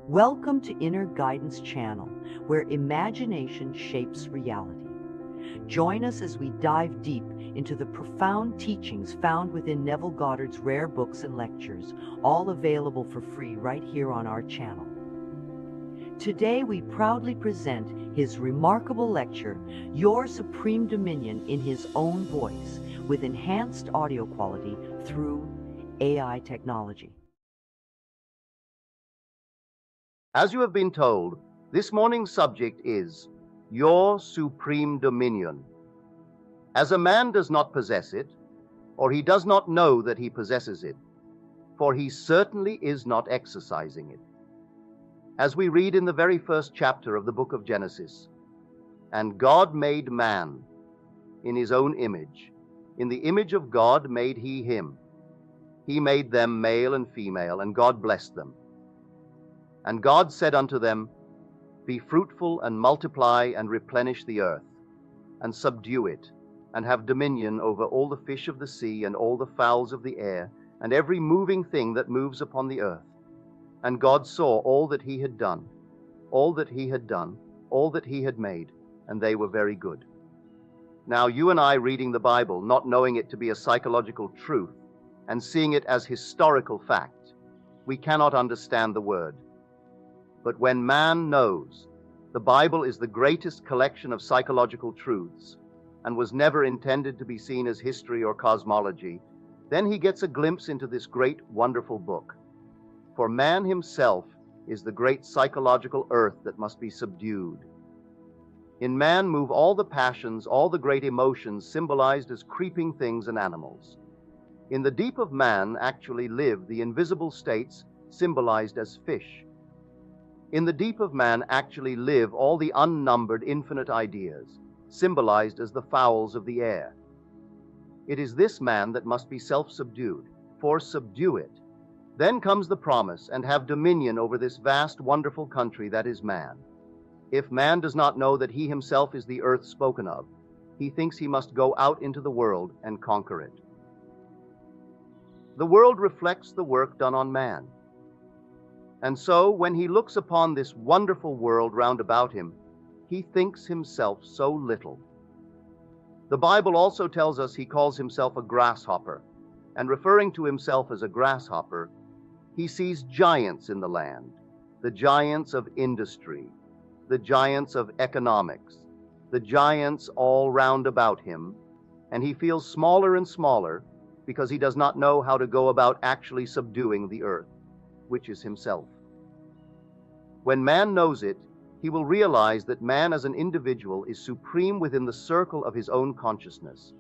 Welcome to Inner Guidance Channel, where imagination shapes reality. Join us as we dive deep into the profound teachings found within Neville Goddard's rare books and lectures, all available for free right here on our channel. Today we proudly present his remarkable lecture, Your Supreme Dominion in His Own Voice, with enhanced audio quality through AI technology. As you have been told, this morning's subject is your supreme dominion. As a man does not possess it, or he does not know that he possesses it, for he certainly is not exercising it. As we read in the very first chapter of the book of Genesis, and God made man in his own image. In the image of God made he him. He made them male and female, and God blessed them. And God said unto them, Be fruitful and multiply and replenish the earth, and subdue it, and have dominion over all the fish of the sea and all the fowls of the air, and every moving thing that moves upon the earth. And God saw all that he had done, all that he had done, all that he had made, and they were very good. Now you and I reading the Bible, not knowing it to be a psychological truth, and seeing it as historical fact, we cannot understand the word. But when man knows the Bible is the greatest collection of psychological truths and was never intended to be seen as history or cosmology, then he gets a glimpse into this great, wonderful book. For man himself is the great psychological earth that must be subdued. In man move all the passions, all the great emotions symbolized as creeping things and animals. In the deep of man actually live the invisible states symbolized as fish. In the deep of man actually live all the unnumbered infinite ideas, symbolized as the fowls of the air. It is this man that must be self-subdued, for subdue it. Then comes the promise, and have dominion over this vast, wonderful country that is man. If man does not know that he himself is the earth spoken of, he thinks he must go out into the world and conquer it. The world reflects the work done on man. And so, when he looks upon this wonderful world round about him, he thinks himself so little. The Bible also tells us he calls himself a grasshopper, and referring to himself as a grasshopper, he sees giants in the land, the giants of industry, the giants of economics, the giants all round about him, and he feels smaller and smaller because he does not know how to go about actually subduing the earth, which is himself. When man knows it, he will realize that man as an individual is supreme within the circle of his own consciousness.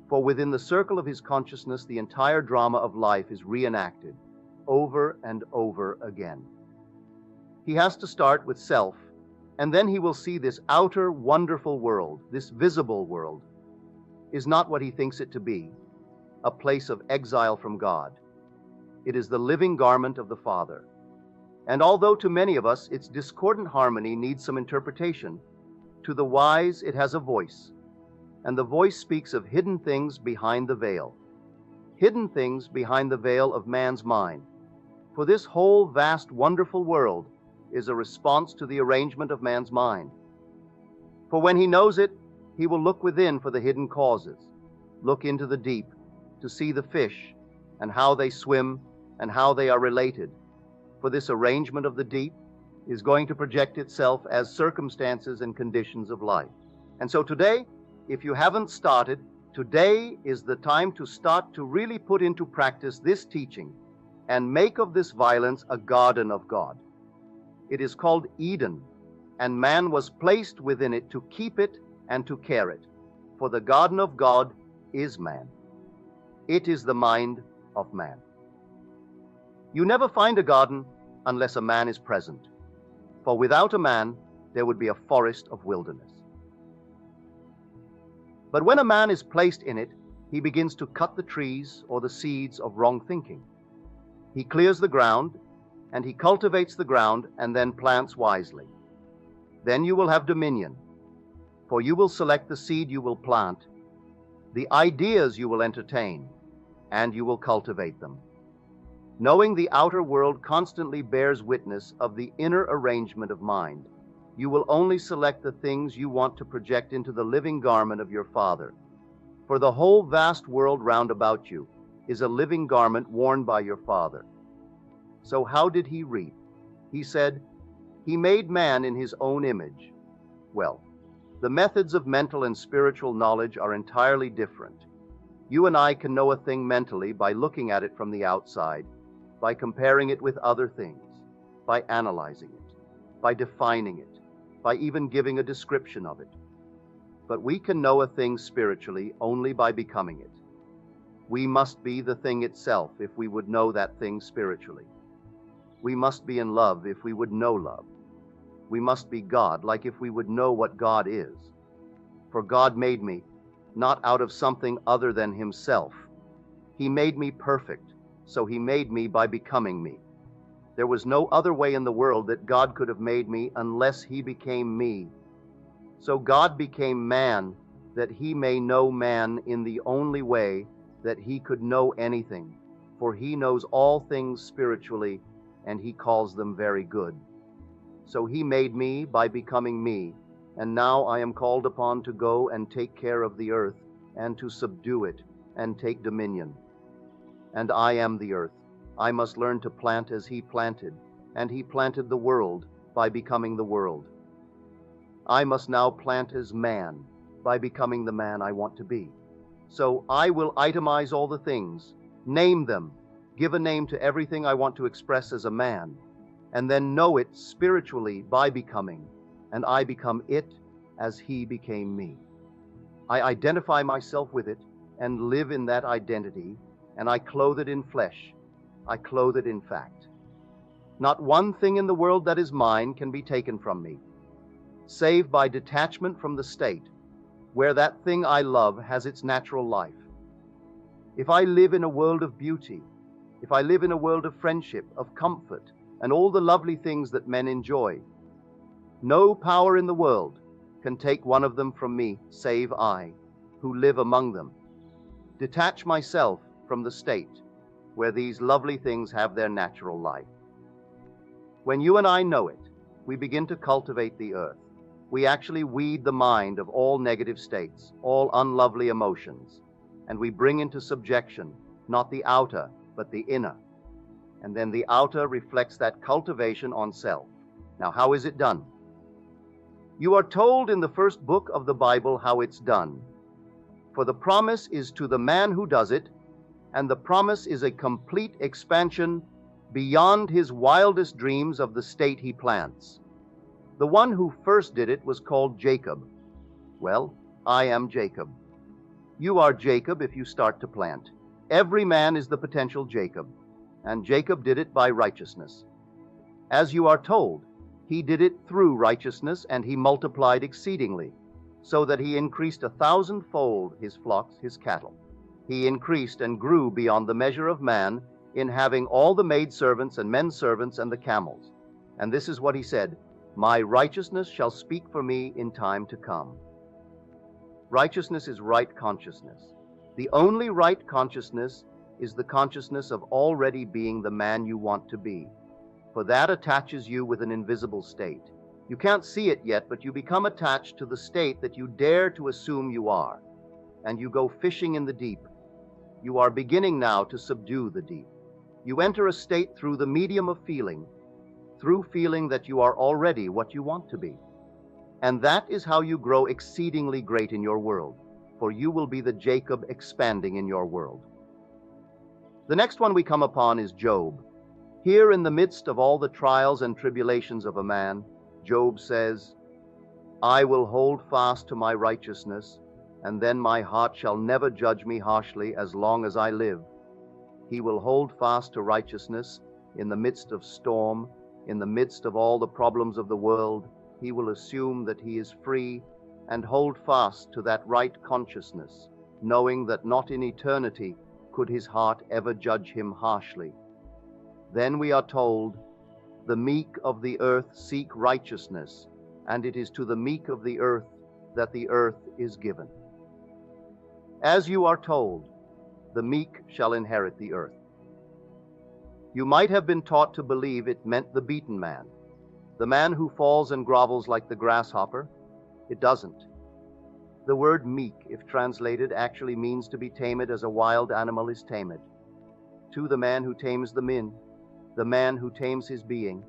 For within the circle of his consciousness, the entire drama of life is reenacted over and over again. He has to start with self, and then he will see this outer wonderful world, this visible world, is not what he thinks it to be, a place of exile from God. It is the living garment of the Father. And although to many of us its discordant harmony needs some interpretation, to the wise it has a voice, and the voice speaks of hidden things behind the veil, hidden things behind the veil of man's mind. For this whole vast, wonderful world is a response to the arrangement of man's mind. For when he knows it, he will look within for the hidden causes, look into the deep to see the fish and how they swim and how they are related. For this arrangement of the deep is going to project itself as circumstances and conditions of life. And so today, if you haven't started, today is the time to start to really put into practice this teaching and make of this violence a garden of God. It is called Eden, and man was placed within it to keep it and to care it. For the garden of God is man. It is the mind of man. You never find a garden unless a man is present, for without a man there would be a forest of wilderness. But when a man is placed in it, he begins to cut the trees or the seeds of wrong thinking. He clears the ground, and he cultivates the ground and then plants wisely. Then you will have dominion, for you will select the seed you will plant, the ideas you will entertain, and you will cultivate them. Knowing the outer world constantly bears witness of the inner arrangement of mind, you will only select the things you want to project into the living garment of your Father. For the whole vast world round about you is a living garment worn by your Father. So how did he reap? He said, "He made man in his own image." Well, the methods of mental and spiritual knowledge are entirely different. You and I can know a thing mentally by looking at it from the outside, by comparing it with other things, by analyzing it, by defining it, by even giving a description of it. But we can know a thing spiritually only by becoming it. We must be the thing itself if we would know that thing spiritually. We must be in love if we would know love. We must be God, like if we would know what God is. For God made me, not out of something other than himself. He made me perfect, so he made me by becoming me. There was no other way in the world that God could have made me unless he became me. So God became man, that he may know man in the only way that he could know anything, for he knows all things spiritually, and he calls them very good. So he made me by becoming me, and now I am called upon to go and take care of the earth, and to subdue it, and take dominion. And I am the earth. I must learn to plant as he planted, and he planted the world by becoming the world. I must now plant as man by becoming the man I want to be. So I will itemize all the things, name them, give a name to everything I want to express as a man, and then know it spiritually by becoming, and I become it as he became me. I identify myself with it and live in that identity, and I clothe it in flesh. I clothe it in fact. Not one thing in the world that is mine can be taken from me, save by detachment from the state where that thing I love has its natural life. If I live in a world of beauty, if I live in a world of friendship, of comfort, and all the lovely things that men enjoy, no power in the world can take one of them from me, save I, who live among them. Detach myself from the state where these lovely things have their natural life. When you and I know it, we begin to cultivate the earth. We actually weed the mind of all negative states, all unlovely emotions, and we bring into subjection not the outer, but the inner. And then the outer reflects that cultivation on self. Now, how is it done? You are told in the first book of the Bible how it's done. For the promise is to the man who does it, and the promise is a complete expansion beyond his wildest dreams of the state he plants. The one who first did it was called Jacob. Well, I am Jacob. You are Jacob if you start to plant. Every man is the potential Jacob, and Jacob did it by righteousness. As you are told, he did it through righteousness, and he multiplied exceedingly, so that he increased 1,000-fold his flocks, his cattle. He increased and grew beyond the measure of man in having all the maidservants and men servants and the camels. And this is what he said, "My righteousness shall speak for me in time to come." Righteousness is right consciousness. The only right consciousness is the consciousness of already being the man you want to be, for that attaches you with an invisible state. You can't see it yet, but you become attached to the state that you dare to assume you are, and you go fishing in the deep. You are beginning now to subdue the deep. You enter a state through the medium of feeling, through feeling that you are already what you want to be. And that is how you grow exceedingly great in your world, for you will be the Jacob expanding in your world. The next one we come upon is Job. Here in the midst of all the trials and tribulations of a man, Job says, "I will hold fast to my righteousness, and then my heart shall never judge me harshly as long as I live." He will hold fast to righteousness in the midst of storm, in the midst of all the problems of the world. He will assume that he is free and hold fast to that right consciousness, knowing that not in eternity could his heart ever judge him harshly. Then we are told, "The meek of the earth seek righteousness, and it is to the meek of the earth that the earth is given." As you are told, the meek shall inherit the earth. You might have been taught to believe it meant the beaten man, the man who falls and grovels like the grasshopper. It doesn't. The word meek, if translated, actually means to be tamed as a wild animal is tamed. To the man who tames the man who tames his being,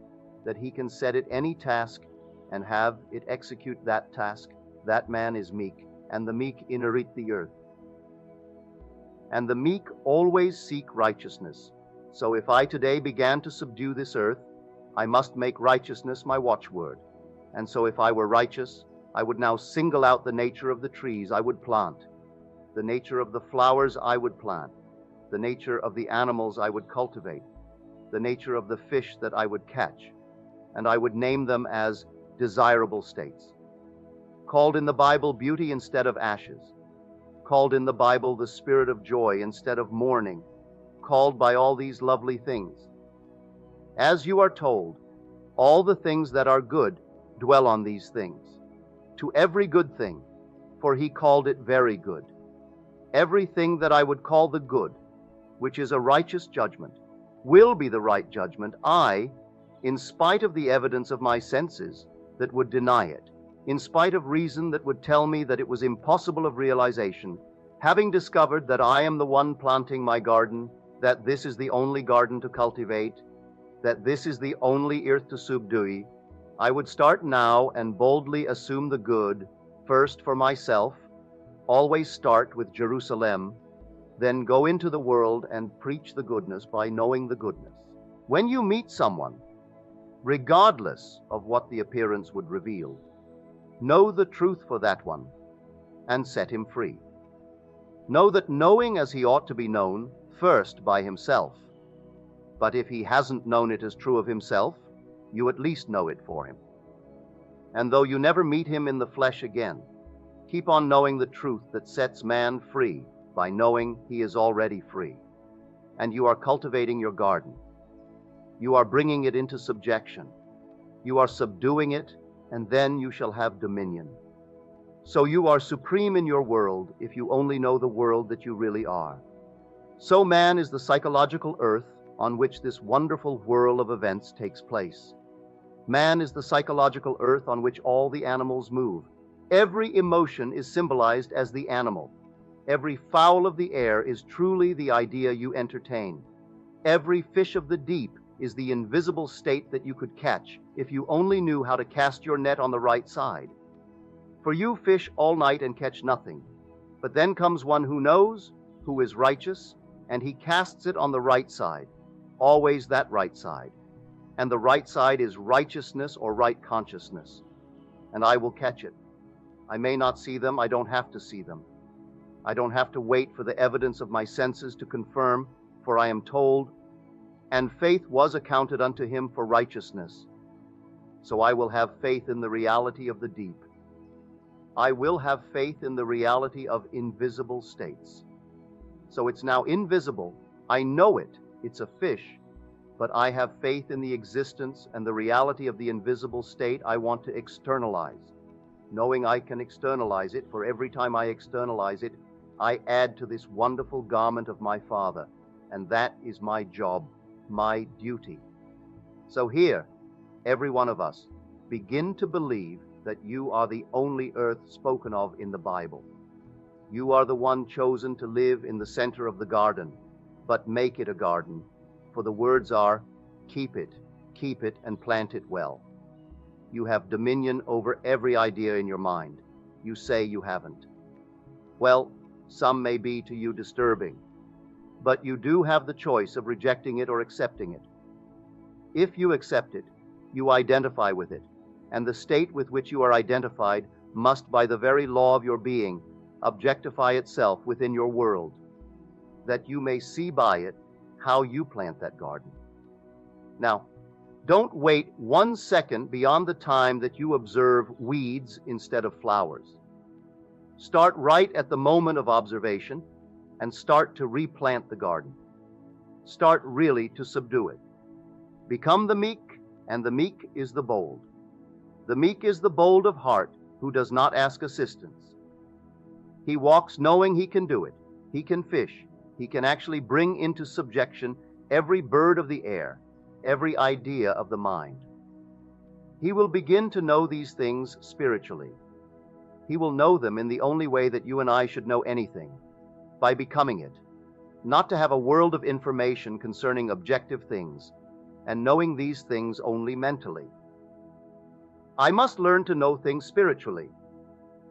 that he can set it any task and have it execute that task, that man is meek, and the meek inherit the earth. And the meek always seek righteousness. So if I today began to subdue this earth, I must make righteousness my watchword. And so if I were righteous, I would now single out the nature of the trees I would plant, the nature of the flowers I would plant, the nature of the animals I would cultivate, the nature of the fish that I would catch, and I would name them as desirable states. Called in the Bible beauty instead of ashes, called in the Bible the spirit of joy instead of mourning, called by all these lovely things. As you are told, all the things that are good dwell on these things. To every good thing, for he called it very good. Everything that I would call the good, which is a righteous judgment, will be the right judgment, in spite of the evidence of my senses that would deny it, in spite of reason that would tell me that it was impossible of realization, having discovered that I am the one planting my garden, that this is the only garden to cultivate, that this is the only earth to subdue, I would start now and boldly assume the good, first for myself, always start with Jerusalem, then go into the world and preach the goodness by knowing the goodness. When you meet someone, regardless of what the appearance would reveal, know the truth for that one and set him free. Know that knowing as he ought to be known, first by himself. But if he hasn't known it as true of himself, you at least know it for him. And though you never meet him in the flesh again, keep on knowing the truth that sets man free by knowing he is already free. And you are cultivating your garden. You are bringing it into subjection. You are subduing it, and then you shall have dominion. So you are supreme in your world if you only know the world that you really are. So man is the psychological earth on which this wonderful whirl of events takes place. Man is the psychological earth on which all the animals move. Every emotion is symbolized as the animal. Every fowl of the air is truly the idea you entertain. Every fish of the deep is the invisible state that you could catch if you only knew how to cast your net on the right side. For you fish all night and catch nothing. But then comes one who knows, who is righteous, and he casts it on the right side, always that right side. And the right side is righteousness or right consciousness. And I will catch it. I may not see them, I don't have to see them. I don't have to wait for the evidence of my senses to confirm, for I am told, and faith was accounted unto him for righteousness. So I will have faith in the reality of the deep. I will have faith in the reality of invisible states. So it's now invisible. I know it. It's a fish. But I have faith in the existence and the reality of the invisible state I want to externalize. Knowing I can externalize it, for every time I externalize it, I add to this wonderful garment of my Father. And that is my job, my duty. So here, every one of us, begin to believe that you are the only earth spoken of in the Bible. You are the one chosen to live in the center of the garden, but make it a garden, for the words are, keep it, and plant it well. You have dominion over every idea in your mind. You say you haven't. Well, some may be to you disturbing, but you do have the choice of rejecting it or accepting it. If you accept it, you identify with it, and the state with which you are identified must, by the very law of your being, objectify itself within your world, that you may see by it how you plant that garden. Now, don't wait 1 second beyond the time that you observe weeds instead of flowers. Start right at the moment of observation and start to replant the garden. Start really to subdue it. Become the meek, and the meek is the bold. The meek is the bold of heart who does not ask assistance. He walks knowing he can do it. He can fish. He can actually bring into subjection every bird of the air, every idea of the mind. He will begin to know these things spiritually. He will know them in the only way that you and I should know anything, by becoming it, not to have a world of information concerning objective things, and knowing these things only mentally. I must learn to know things spiritually.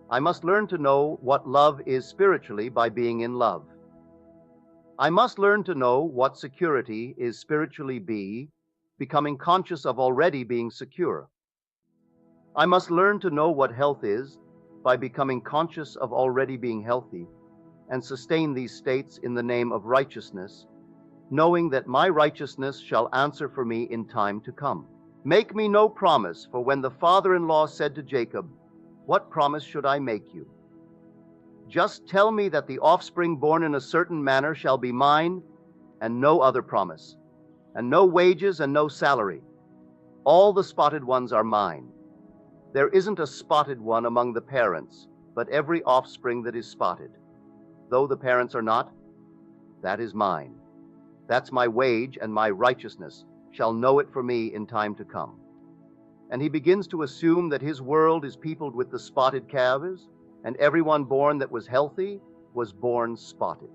I must learn to know what love is spiritually by being in love. I must learn to know what security is spiritually becoming conscious of already being secure. I must learn to know what health is by becoming conscious of already being healthy, and sustain these states in the name of righteousness, knowing that my righteousness shall answer for me in time to come. Make me no promise, for when the father-in-law said to Jacob, "What promise should I make you?" Just tell me that the offspring born in a certain manner shall be mine, and no other promise, and no wages and no salary. All the spotted ones are mine. There isn't a spotted one among the parents, but every offspring that is spotted, though the parents are not, that is mine. That's my wage, and my righteousness shall know it for me in time to come. And he begins to assume that his world is peopled with the spotted calves, and everyone born that was healthy was born spotted.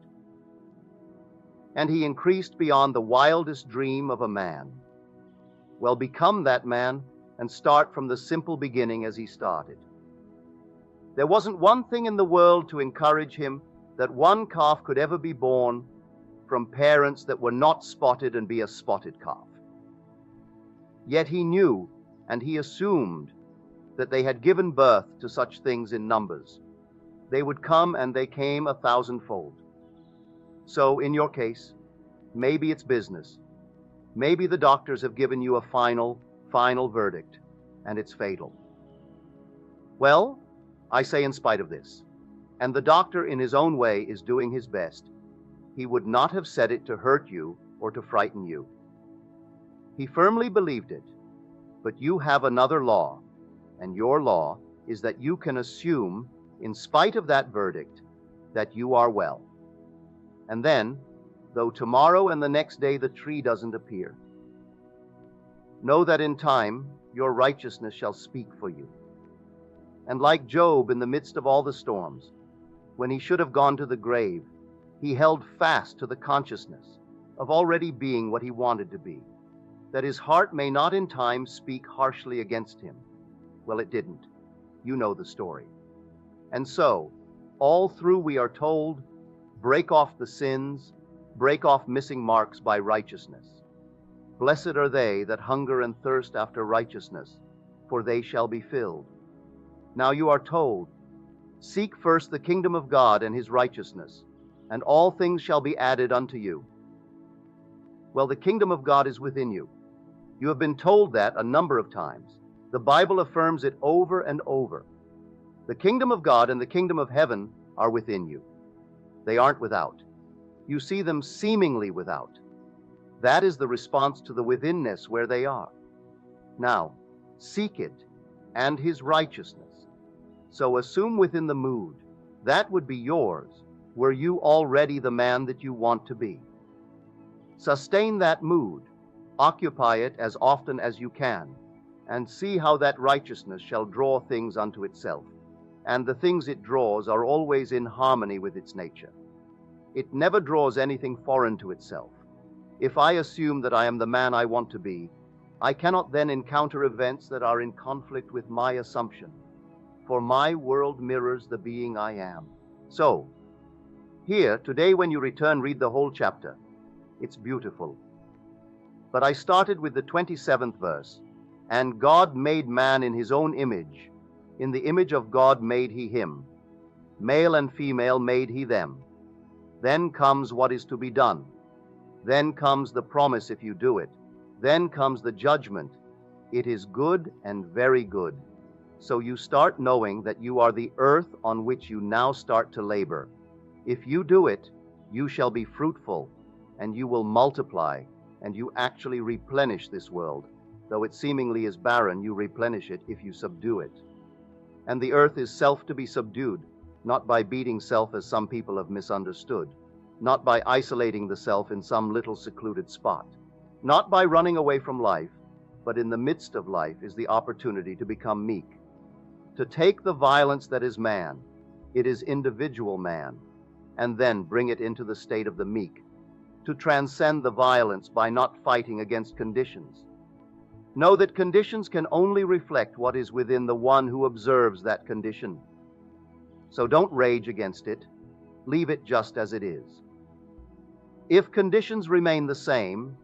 And he increased beyond the wildest dream of a man. Well, become that man and start from the simple beginning as he started. There wasn't one thing in the world to encourage him that one calf could ever be born from parents that were not spotted and be a spotted calf. Yet he knew, and he assumed, that they had given birth to such things in numbers. They would come, and they came 1,000-fold. So in your case, maybe it's business. Maybe the doctors have given you a final verdict, and it's fatal. Well, I say in spite of this, and the doctor in his own way is doing his best, he would not have said it to hurt you or to frighten you. He firmly believed it, but you have another law, and your law is that you can assume, in spite of that verdict, that you are well. And then, though tomorrow and the next day the tree doesn't appear, know that in time your righteousness shall speak for you. And like Job in the midst of all the storms, when he should have gone to the grave, he held fast to the consciousness of already being what he wanted to be, that his heart may not in time speak harshly against him. Well, it didn't. You know the story. And so, all through we are told, break off the sins, break off missing marks by righteousness. Blessed are they that hunger and thirst after righteousness, for they shall be filled. Now you are told, seek first the kingdom of God and his righteousness, and all things shall be added unto you. Well, the kingdom of God is within you. You have been told that a number of times. The Bible affirms it over and over. The kingdom of God and the kingdom of heaven are within you. They aren't without. You see them seemingly without. That is the response to the withinness where they are. Now, seek it and his righteousness. So assume within the mood, that would be yours, were you already the man that you want to be. Sustain that mood, occupy it as often as you can, and see how that righteousness shall draw things unto itself. And the things it draws are always in harmony with its nature. It never draws anything foreign to itself. If I assume that I am the man I want to be, I cannot then encounter events that are in conflict with my assumption, for my world mirrors the being I am. So, here, today when you return, read the whole chapter. It's beautiful. But I started with the 27th verse. And God made man in his own image. In the image of God made he him. Male and female made he them. Then comes what is to be done. Then comes the promise if you do it. Then comes the judgment. It is good and very good. So you start knowing that you are the earth on which you now start to labor. If you do it, you shall be fruitful, and you will multiply, and you actually replenish this world. Though it seemingly is barren, you replenish it if you subdue it. And the earth is self to be subdued, not by beating self as some people have misunderstood, not by isolating the self in some little secluded spot, not by running away from life, but in the midst of life is the opportunity to become meek, to take the violence that is man, it is individual man, and then bring it into the state of the meek, to transcend the violence by not fighting against conditions. Know that conditions can only reflect what is within the one who observes that condition. So don't rage against it. Leave it just as it is. If conditions remain the same,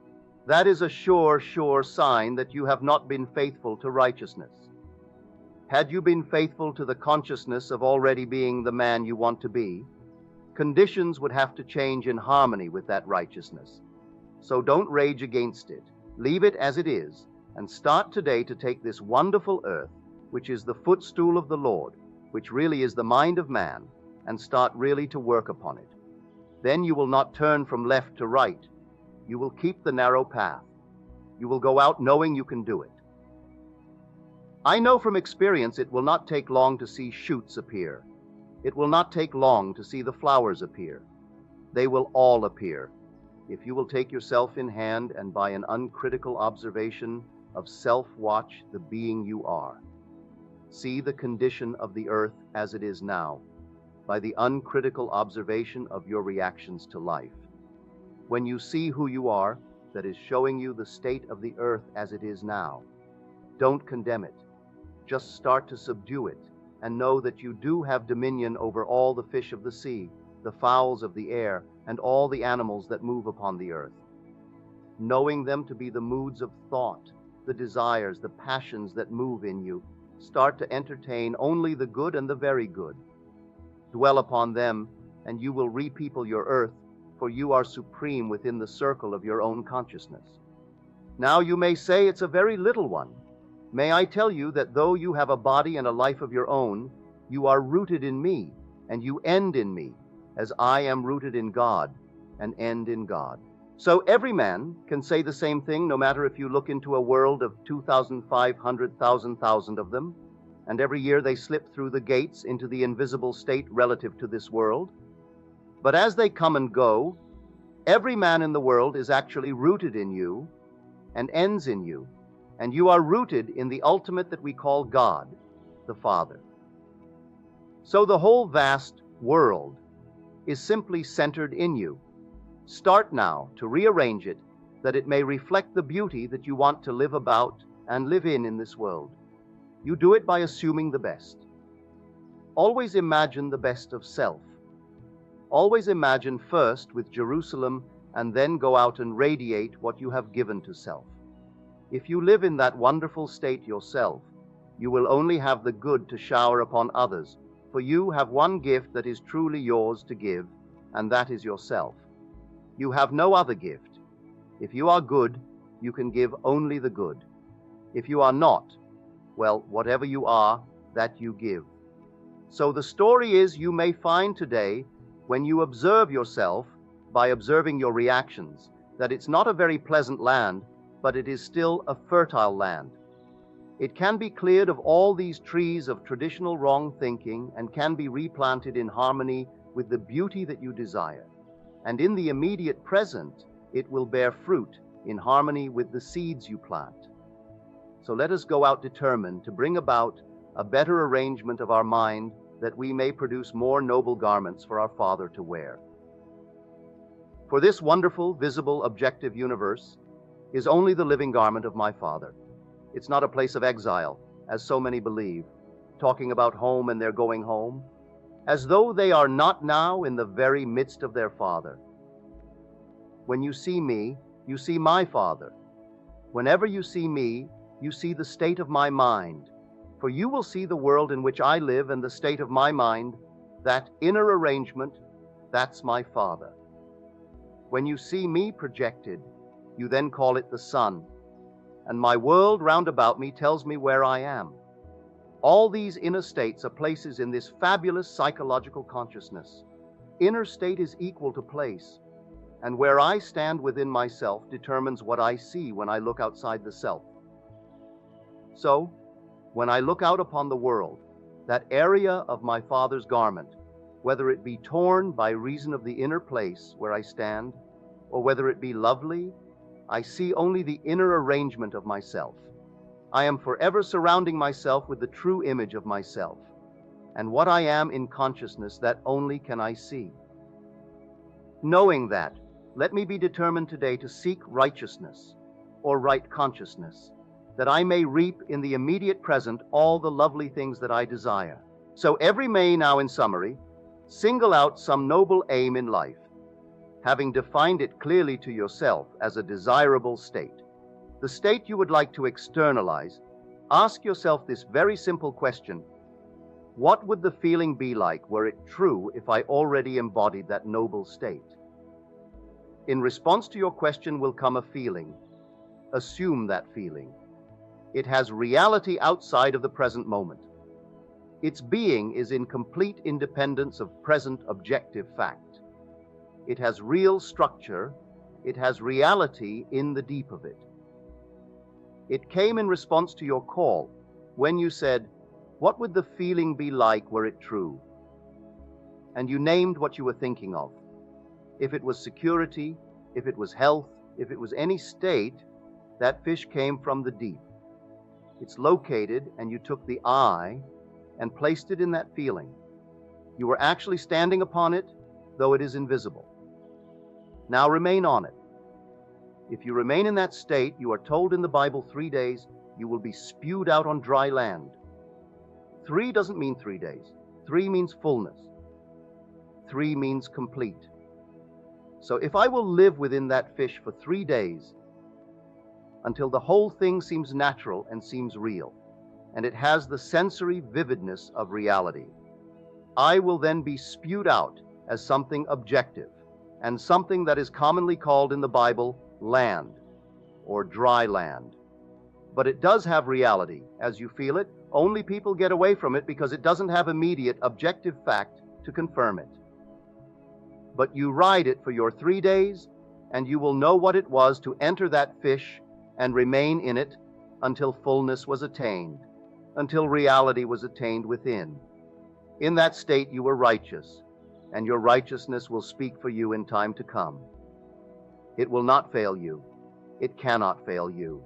that is a sure sign that you have not been faithful to righteousness. Had you been faithful to the consciousness of already being the man you want to be, conditions would have to change in harmony with that righteousness. So don't rage against it. Leave it as it is, and start today to take this wonderful earth, which is the footstool of the Lord, which really is the mind of man, and start really to work upon it. Then you will not turn from left to right. You will keep the narrow path. You will go out knowing you can do it. I know from experience it will not take long to see shoots appear. It will not take long to see the flowers appear. They will all appear, if you will take yourself in hand and by an uncritical observation of self-watch the being you are. See the condition of the earth as it is now, by the uncritical observation of your reactions to life. When you see who you are, that is showing you the state of the earth as it is now, don't condemn it. Just start to subdue it, and know that you do have dominion over all the fish of the sea, the fowls of the air, and all the animals that move upon the earth. Knowing them to be the moods of thought, the desires, the passions that move in you, start to entertain only the good and the very good. Dwell upon them, and you will repeople your earth, for you are supreme within the circle of your own consciousness. Now you may say it's a very little one. May I tell you that though you have a body and a life of your own, you are rooted in me, and you end in me, as I am rooted in God, and end in God. So every man can say the same thing, no matter if you look into a world of 2,500,000 of them, and every year they slip through the gates into the invisible state relative to this world. But as they come and go, every man in the world is actually rooted in you and ends in you, and you are rooted in the ultimate that we call God, the Father. So the whole vast world is simply centered in you. Start now to rearrange it that it may reflect the beauty that you want to live about and live in this world. You do it by assuming the best. Always imagine the best of self. Always imagine first with Jerusalem and then go out and radiate what you have given to self. If you live in that wonderful state yourself, you will only have the good to shower upon others, for you have one gift that is truly yours to give, and that is yourself. You have no other gift. If you are good, you can give only the good. If you are not, well, whatever you are, that you give. So the story is, you may find today, when you observe yourself, by observing your reactions, that it's not a very pleasant land, but it is still a fertile land. It can be cleared of all these trees of traditional wrong thinking and can be replanted in harmony with the beauty that you desire. And in the immediate present, it will bear fruit in harmony with the seeds you plant. So let us go out determined to bring about a better arrangement of our mind, that we may produce more noble garments for our Father to wear. For this wonderful, visible, objective universe is only the living garment of my Father. It's not a place of exile, as so many believe, talking about home and their going home, as though they are not now in the very midst of their Father. When you see me, you see my Father. Whenever you see me, you see the state of my mind, for you will see the world in which I live and the state of my mind, that inner arrangement, that's my Father. When you see me projected, you then call it the sun, and my world round about me tells me where I am. All these inner states are places in this fabulous psychological consciousness. Inner state is equal to place, and where I stand within myself determines what I see when I look outside the self. So, when I look out upon the world, that area of my Father's garment, whether it be torn by reason of the inner place where I stand, or whether it be lovely, I see only the inner arrangement of myself. I am forever surrounding myself with the true image of myself, and what I am in consciousness, that only can I see. Knowing that, let me be determined today to seek righteousness, or right consciousness, that I may reap in the immediate present all the lovely things that I desire. So every May now, in summary, single out some noble aim in life, having defined it clearly to yourself as a desirable state. The state you would like to externalize, ask yourself this very simple question: what would the feeling be like were it true if I already embodied that noble state? In response to your question will come a feeling. Assume that feeling. It has reality outside of the present moment. Its being is in complete independence of present objective fact. It has real structure. It has reality in the deep of it. It came in response to your call when you said, "What would the feeling be like were it true?" And you named what you were thinking of. If it was security, if it was health, if it was any state, that fish came from the deep. It's located, and you took the I and placed it in that feeling. You were actually standing upon it, though it is invisible. Now remain on it. If you remain in that state, you are told in the Bible 3 days, you will be spewed out on dry land. 3 doesn't mean 3 days. 3 means fullness. 3 means complete. So if I will live within that fish for 3 days, until the whole thing seems natural and seems real, and it has the sensory vividness of reality, I will then be spewed out as something objective, and something that is commonly called in the Bible land, or dry land. But it does have reality, as you feel it. Only people get away from it because it doesn't have immediate objective fact to confirm it. But you ride it for your 3 days, and you will know what it was to enter that fish and remain in it until fullness was attained, until reality was attained within. In that state you were righteous, and your righteousness will speak for you in time to come. It will not fail you. It cannot fail you.